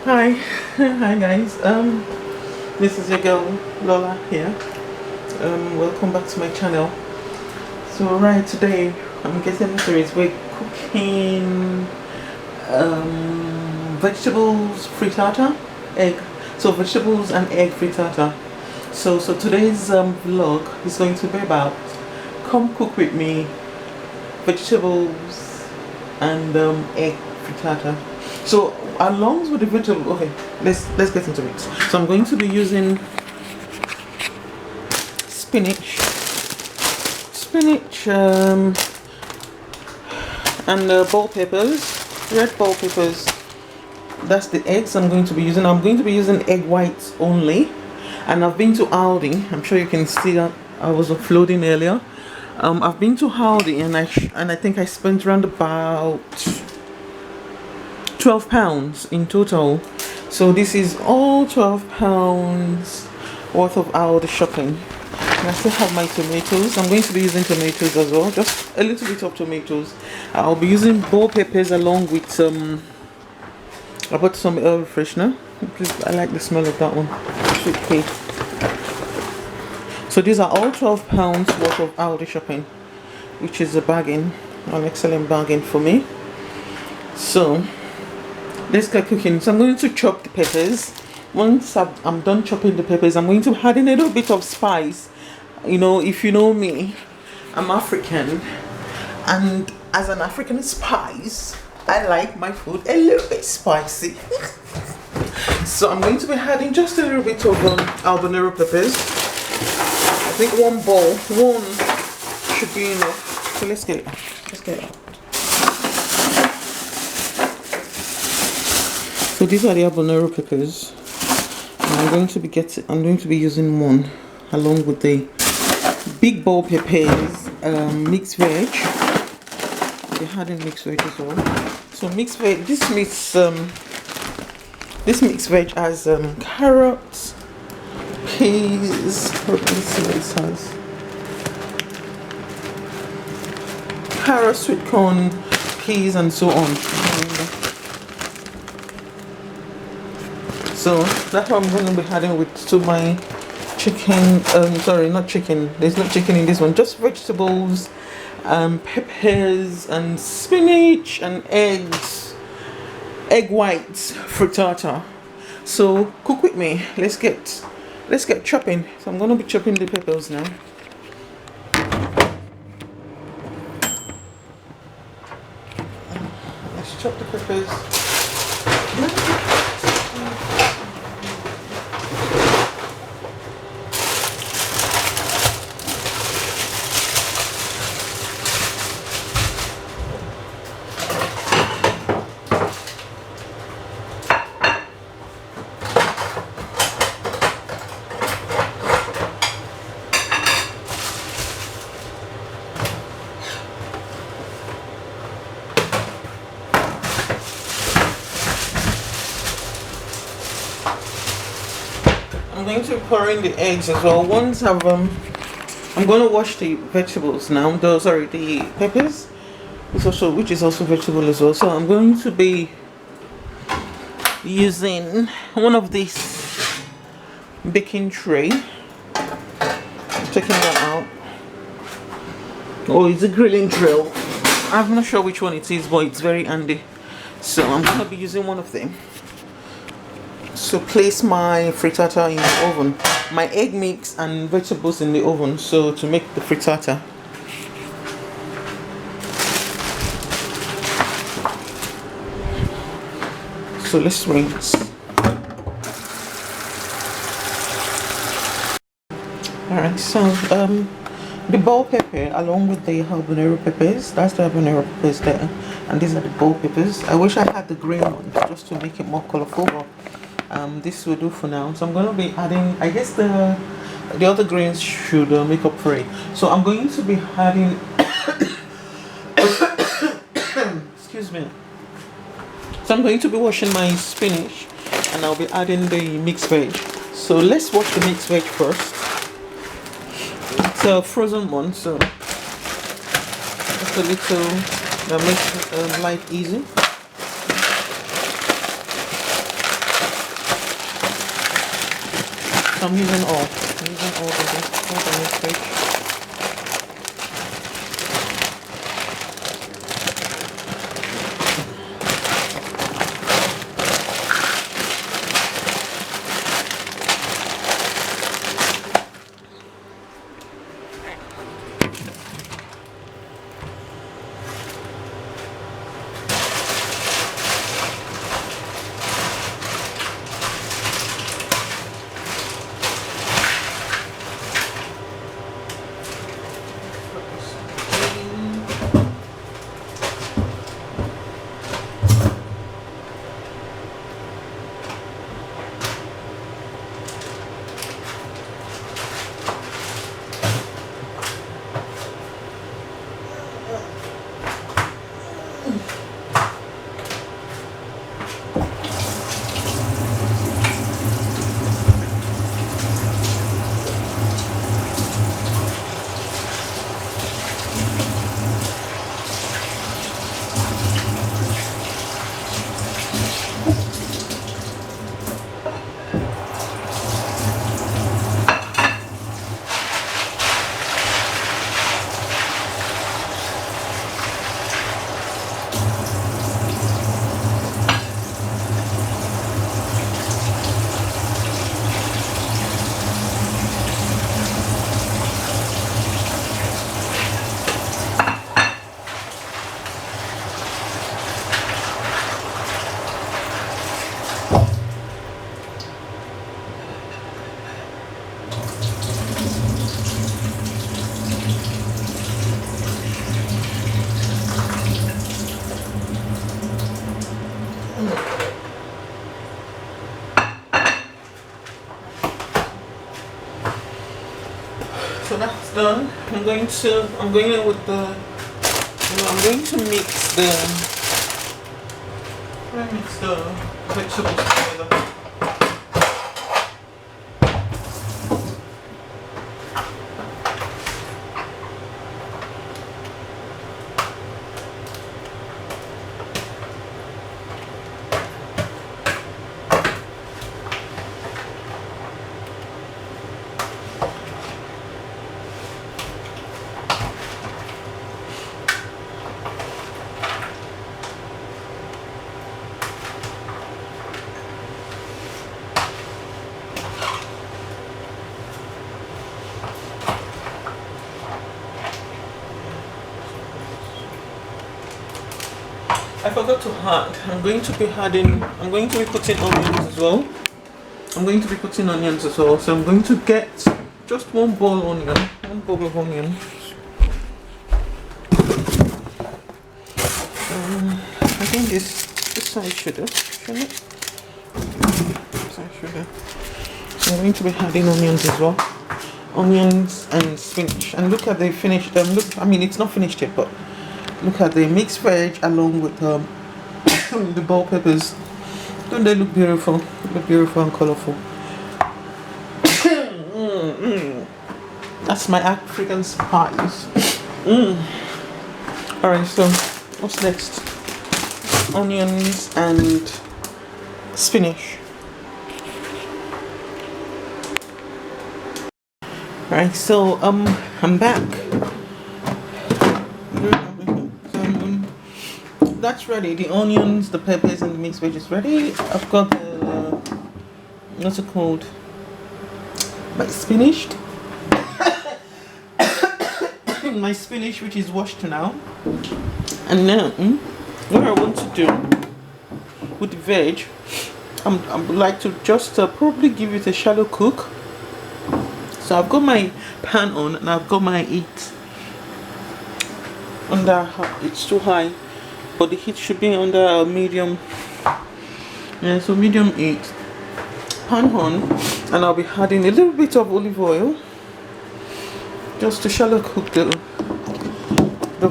Hi, hi guys. This is your girl Lola here. Welcome back to my channel. So right today, I'm guessing the series we're cooking vegetables frittata, egg. So vegetables and egg frittata. So today's vlog is going to be about come cook with me vegetables and egg frittata. So along with the vegetable, okay, let's get into it. So I'm going to be using spinach, and bell peppers, red bell peppers. That's the eggs I'm going to be using. I'm going to be using egg whites only, and I've been to Aldi. I'm sure you can see that I was uploading earlier. I've been to Aldi and I think I spent around about £12 in total. So this is all £12 worth of Aldi shopping. And I still have my tomatoes. I'm going to be using tomatoes as well, just a little bit of tomatoes. I'll be using bell peppers along with some. I bought some air freshener. I like the smell of that one. Sweet pea. So these are all £12 worth of Aldi shopping, which is a bargain, an excellent bargain for me. So let's get cooking. So I'm going to chop the peppers. Once I'm done chopping the peppers, I'm going to add in a little bit of spice. You know, if you know me, I'm African, and as an African spice, I like my food a little bit spicy. So I'm going to be adding just a little bit of habanero peppers. I think one should be enough. So let's get it out. So these are the habanero peppers. And I'm going to be using one along with the big bell peppers, mixed veg. They had in mixed veg as well. So mixed veg. This mixed veg has carrots, peas. Let's see what this has. Carrots, sweet corn, peas, and so on. So that's what I'm going to be adding to my chicken. Sorry, not chicken. There's no chicken in this one. Just vegetables, peppers, and spinach, and eggs. Egg whites frittata. So cook with me. Let's get chopping. So I'm going to be chopping the peppers now. Let's chop the peppers. I'm going to pour in the eggs as well. Once I'm going to wash the vegetables now. The peppers, which is also vegetable as well. So I'm going to be using one of these baking tray. Taking that out. Oh, it's a grilling drill. I'm not sure which one it is, but it's very handy. So I'm going to be using one of them. So place my frittata in the oven, my egg mix and vegetables in the oven, so to make the frittata. So let's rinse. Alright, so the bell pepper along with the habanero peppers, that's the habanero peppers there, and these are the bell peppers. I wish I had the green one just to make it more colorful, but this will do for now. So I'm going to be adding, I guess the other grains should make up for it. So I'm going to be adding excuse me. So I'm going to be washing my spinach, and I'll be adding the mixed veg. So let's wash the mixed veg first. It's a frozen one, so just a little that makes life easy. I'm using all. I'm using all of it. All the mixed veg. So that's done. I'm going in with the, I'm going to mix the vegetables together. I forgot to add. I'm going to be putting onions as well. So I'm going to get just one bowl of onion. I think this side should do, shouldn't it? This side should do. So I'm going to be adding onions as well. Onions and spinach. And look at the finished, it's not finished yet, but look at the mixed veg along with the bell peppers. Don't they look beautiful? Look beautiful and colorful. That's my African spice. Alright, so what's next? Onions and spinach. Right, so I'm back. That's ready. The onions, the peppers, and the mixed veg is ready. I've got the what's it called? My spinach. My spinach, which is washed now. And now, what I want to do with the veg, I would like to just probably give it a shallow cook. So I've got my pan on and I've got my heat under. It's too high, but the heat should be under medium. Yeah, so medium heat. Pan on, and I'll be adding a little bit of olive oil just to shallow cook the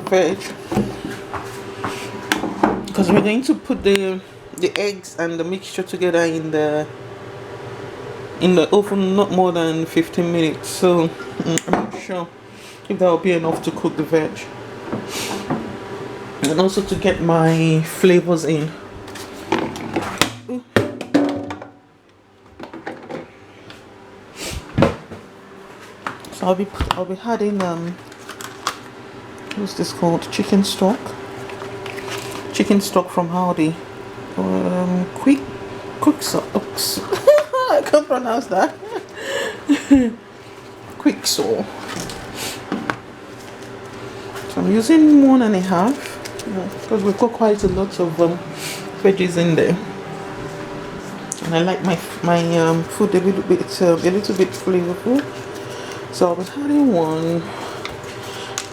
veg, because we're going to put the eggs and the mixture together in the oven not more than 15 minutes. So I'm not sure if that will be enough to cook the veg and also to get my flavors in. So I'll be adding what's this called? Chicken stock from Aldi. Quick sauce. I can't pronounce that. Quick sauce. So I'm using 1.5 because we've got quite a lot of veggies in there, and I like my food a little bit flavorful. So I'll be adding one,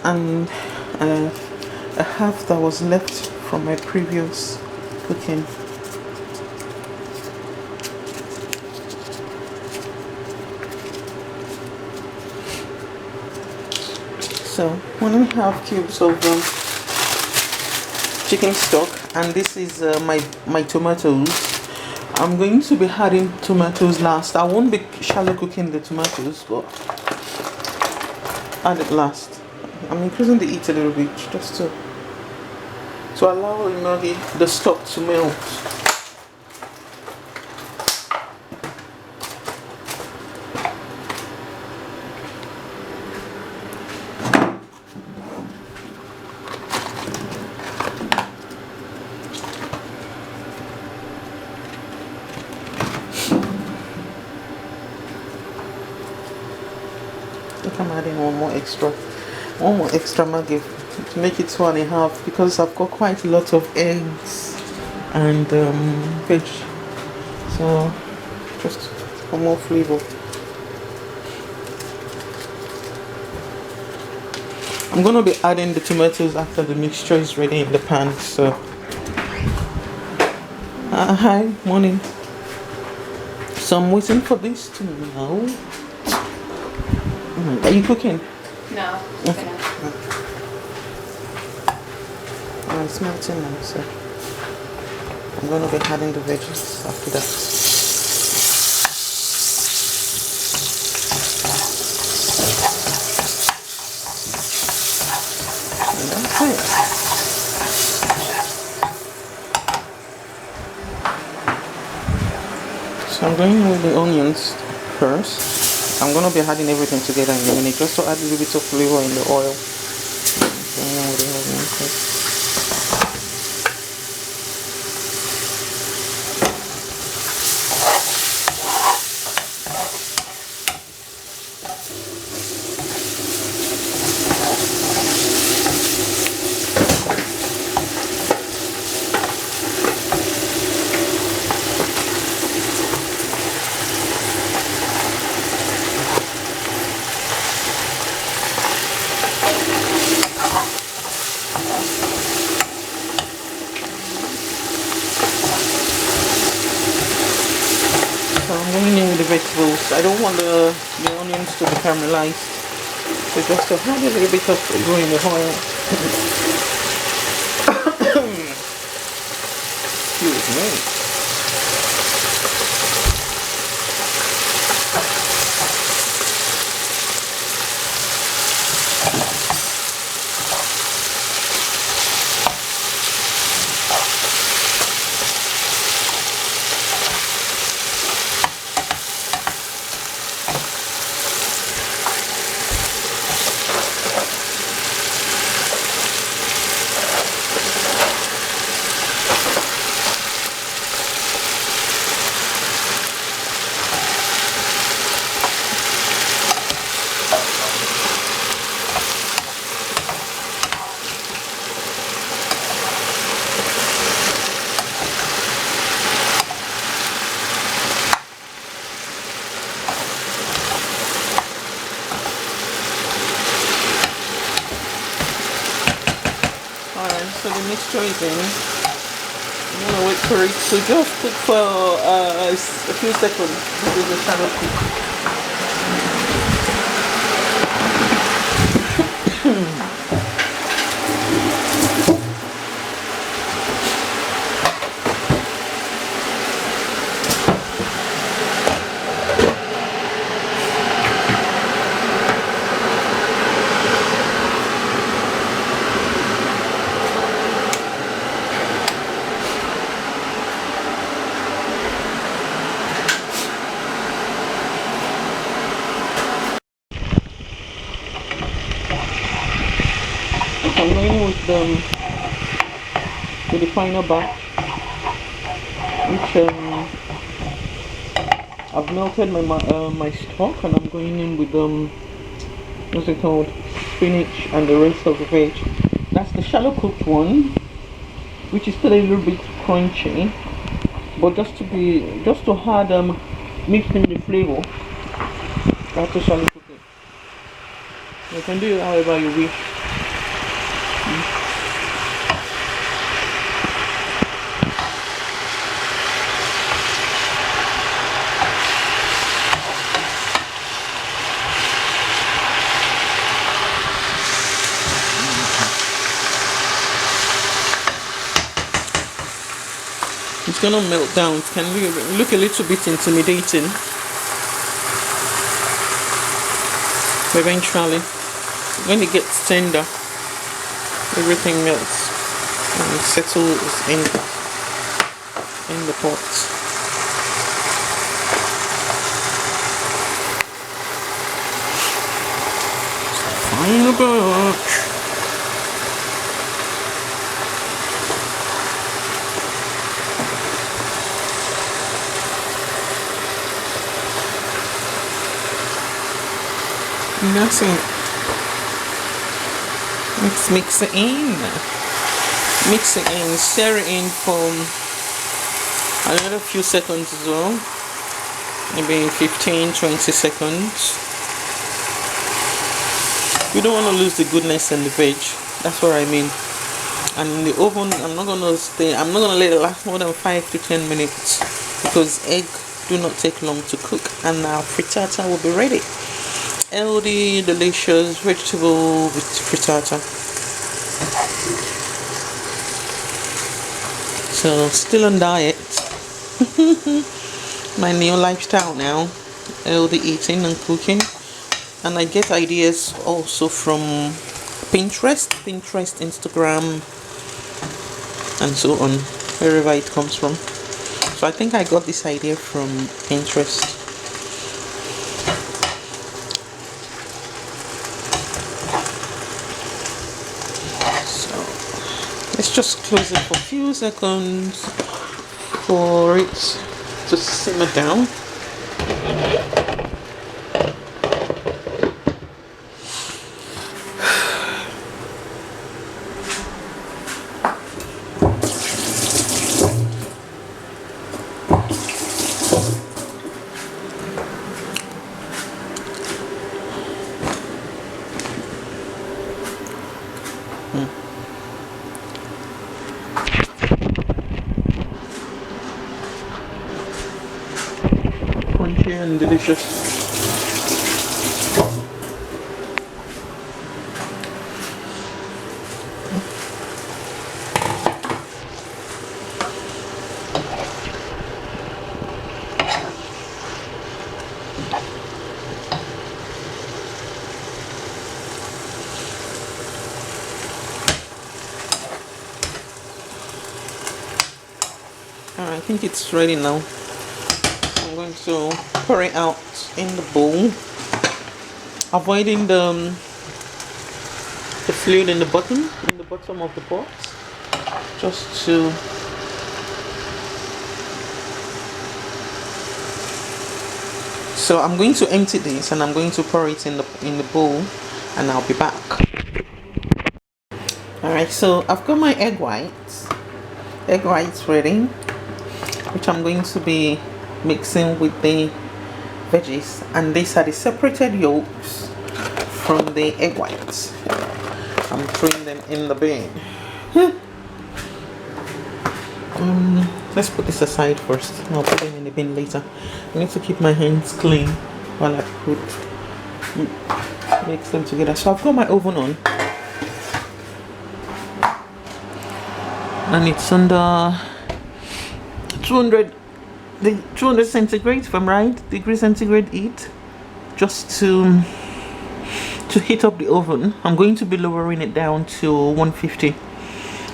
and a half that was left from my previous cooking. So 1.5 cubes of chicken stock, and this is my tomatoes. I'm going to be adding tomatoes last. I won't be shallow cooking the tomatoes, but add it last. I'm increasing the heat a little bit just to allow the stock to melt. I'm adding one more extra Maggi to make it 2.5, because I've got quite a lot of eggs and veg, so just for more flavor. I'm gonna be adding the tomatoes after the mixture is ready in the pan. So hi, morning. So I'm waiting for this to melt. Are you cooking? No. Okay. It's melting now, so I'm going to be adding the veggies after that. And that's it. So I'm going with the onions first. I'm going to be adding everything together in a minute, just to add a little bit of flavor in the oil. Vegetables. I don't want the onions to be caramelized, so just to add a little bit of flavor in the oil. Excuse me. So the mixture is in. I'm gonna wait for it to just cook for a few seconds. This is a shallow cook. So I'm going in with the final batch, which I've melted my stock, and I'm going in with what's it called, spinach and the rest of the veg. That's the shallow cooked one, which is still a little bit crunchy, but just to add mix in the flavor. That's the shallow cook it. You can do it however you wish. It's gonna melt down. It can look a little bit intimidating, but eventually, when it gets tender, everything melts and settles in the pot. Final batch. That's it. Let's mix it in. Mix it in. Stir it in for another few seconds as well. Maybe 15-20 seconds. You don't want to lose the goodness in the veg. That's what I mean. And in the oven, I'm not gonna let it last more than 5 to 10 minutes, because egg do not take long to cook, and our frittata will be ready. Healthy, delicious vegetable with frittata. So still on diet. My new lifestyle now. Healthy eating and cooking. And I get ideas also from Pinterest, Instagram, and so on, wherever it comes from. So I think I got this idea from Pinterest. Let's just close it for a few seconds for it to simmer down. Crunchy and delicious. I think it's ready now. I'm going to pour it out in the bowl, avoiding the fluid in the bottom of the pot, just to so I'm going to empty this and I'm going to pour it in the bowl, and I'll be back. Alright, so I've got my egg whites ready, which I'm going to be mixing with the veggies, and these are the separated yolks from the egg whites. I'm throwing them in the bin. Let's put this aside first. I'll put them in the bin later. I need to keep my hands clean while I mix them together. So I've got my oven on, and it's under 200 centigrade, if I'm right, degree centigrade heat, just to heat up the oven. I'm going to be lowering it down to 150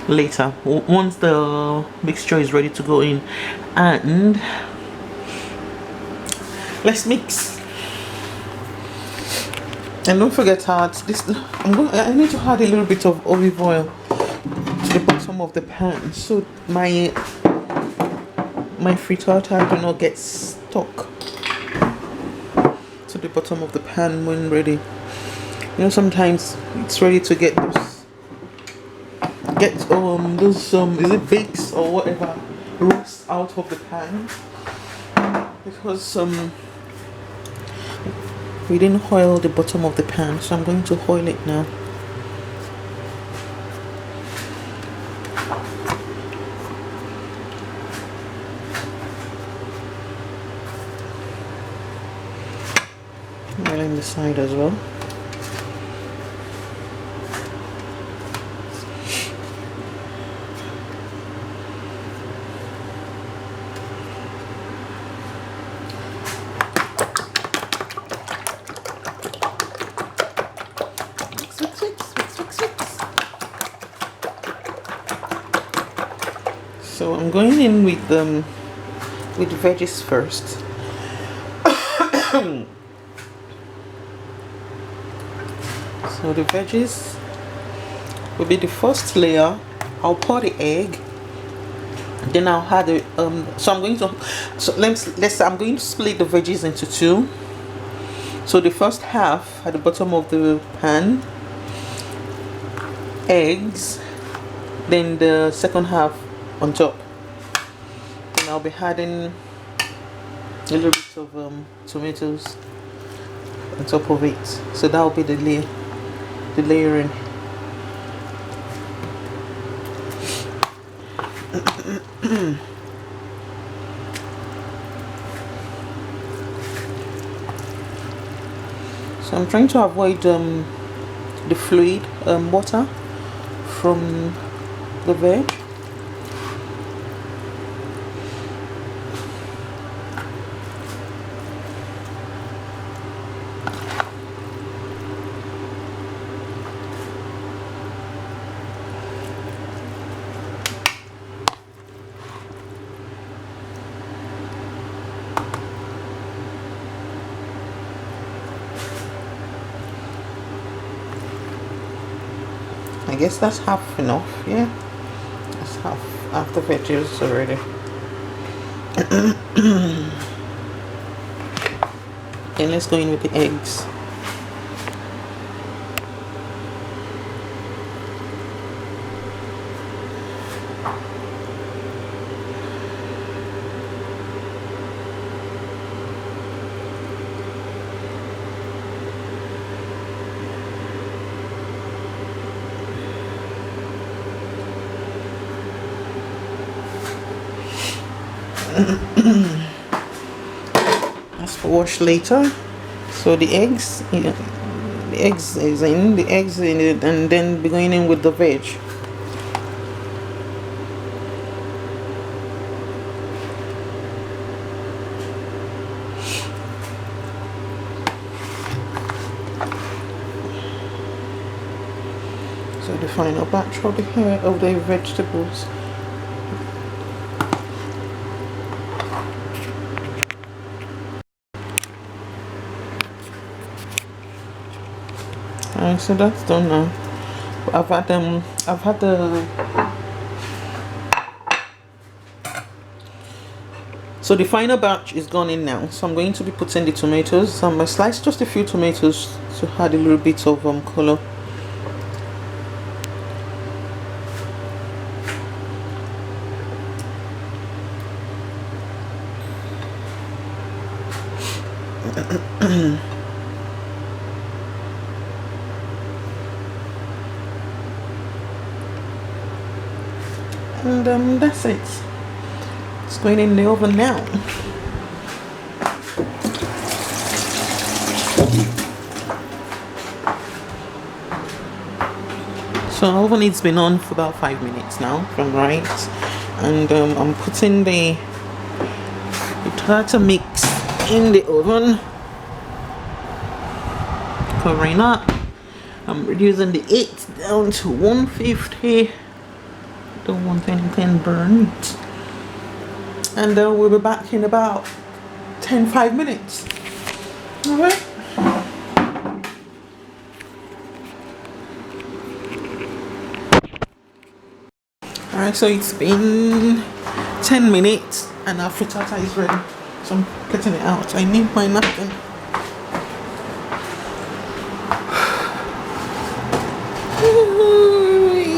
later, once the mixture is ready to go in. And let's mix. And don't forget to add this. I need to add a little bit of olive oil to the bottom of the pan so my frittata do not get stuck to the bottom of the pan when ready. You know, sometimes it's ready to get those is it bakes or whatever roast out of the pan because we didn't oil the bottom of the pan, so I'm going to oil it now. Oiling the side as well. So I'm going in with veggies first. So the veggies will be the first layer. I'll pour the egg. Then I'll add the I'm going to split the veggies into two. So the first half at the bottom of the pan, eggs, then the second half on top. And I'll be adding a little bit of tomatoes on top of it. So that will be the layering. So I'm trying to avoid the fluid water from the veg. I guess that's half enough, yeah. That's half the veggies already. Then let's go in with the eggs. That's for wash later. So the eggs, the eggs in it, and then be going in with the veg. So the final batch of the vegetables. Alright, so that's done now. I've had the so the final batch is gone in now. So I'm going to be putting the tomatoes. I sliced just a few tomatoes to add a little bit of color. And that's it. It's going in the oven now. So the oven has been on for about 5 minutes now, from right, and I'm putting the frittata mix in the oven, covering up. I'm reducing the heat down to 150. Don't want anything burnt. And we'll be back in about 5 minutes. Alright. Alright, so it's been 10 minutes and our frittata is ready. So I'm getting it out. I need my napkin.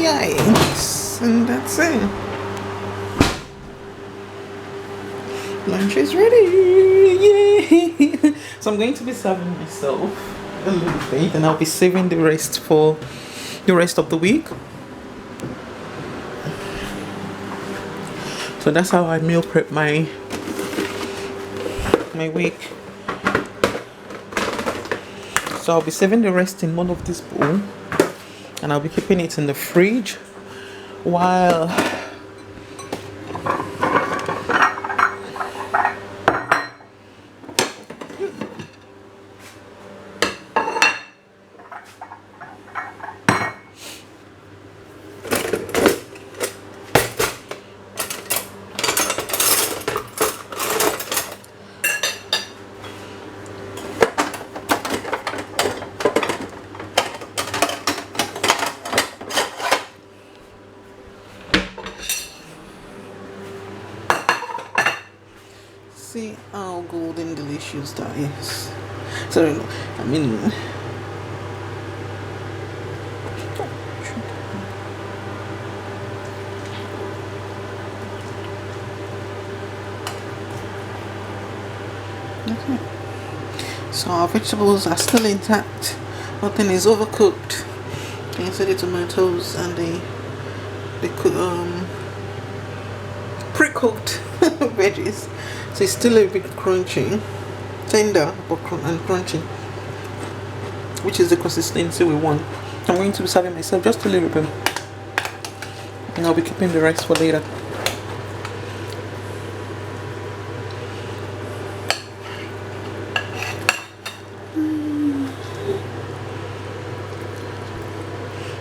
Yikes. And that's it. Lunch is ready. Yay! So I'm going to be serving myself a little bit and I'll be saving the rest for the rest of the week. So that's how I meal prep my week. So I'll be saving the rest in one of this bowl and I'll be keeping it in the fridge while see how golden delicious that is. Sorry, no, I mean okay. So our vegetables are still intact. Nothing is overcooked. You can see the tomatoes and the pre-cooked veggies. So it's still a bit crunchy, tender but and crunchy, which is the consistency we want. I'm going to be serving myself just a little bit, and I'll be keeping the rest for later.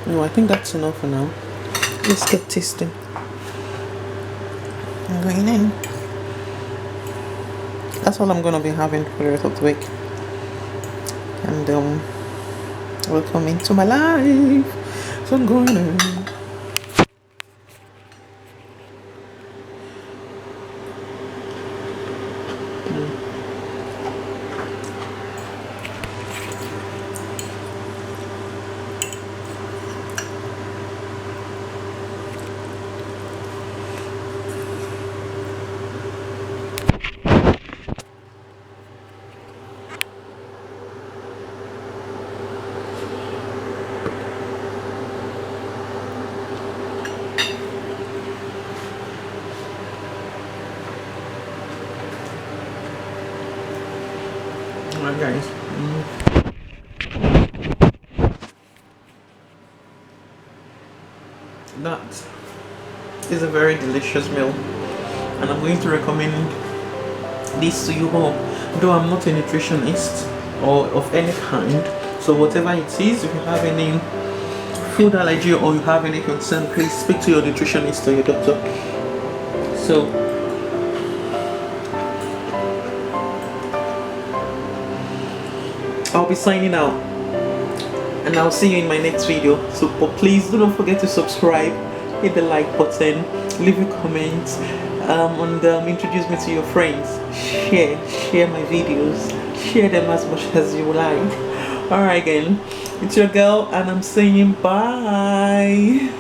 No, I think that's enough for now. Let's get tasting. I'm going in. That's all I'm gonna be having for the rest of the week. And welcome into my life. So I'm going in. Alright guys, that is a very delicious meal and I'm going to recommend this to you all, though I'm not a nutritionist or of any kind. So whatever it is, if you have any food allergy or you have any concern, please speak to your nutritionist or your doctor. So I'll be signing out and I'll see you in my next video. So but please do not forget to subscribe, hit the like button, leave your comments, and introduce me to your friends. Share my videos, share them as much as you like. Alright again, it's your girl and I'm saying bye.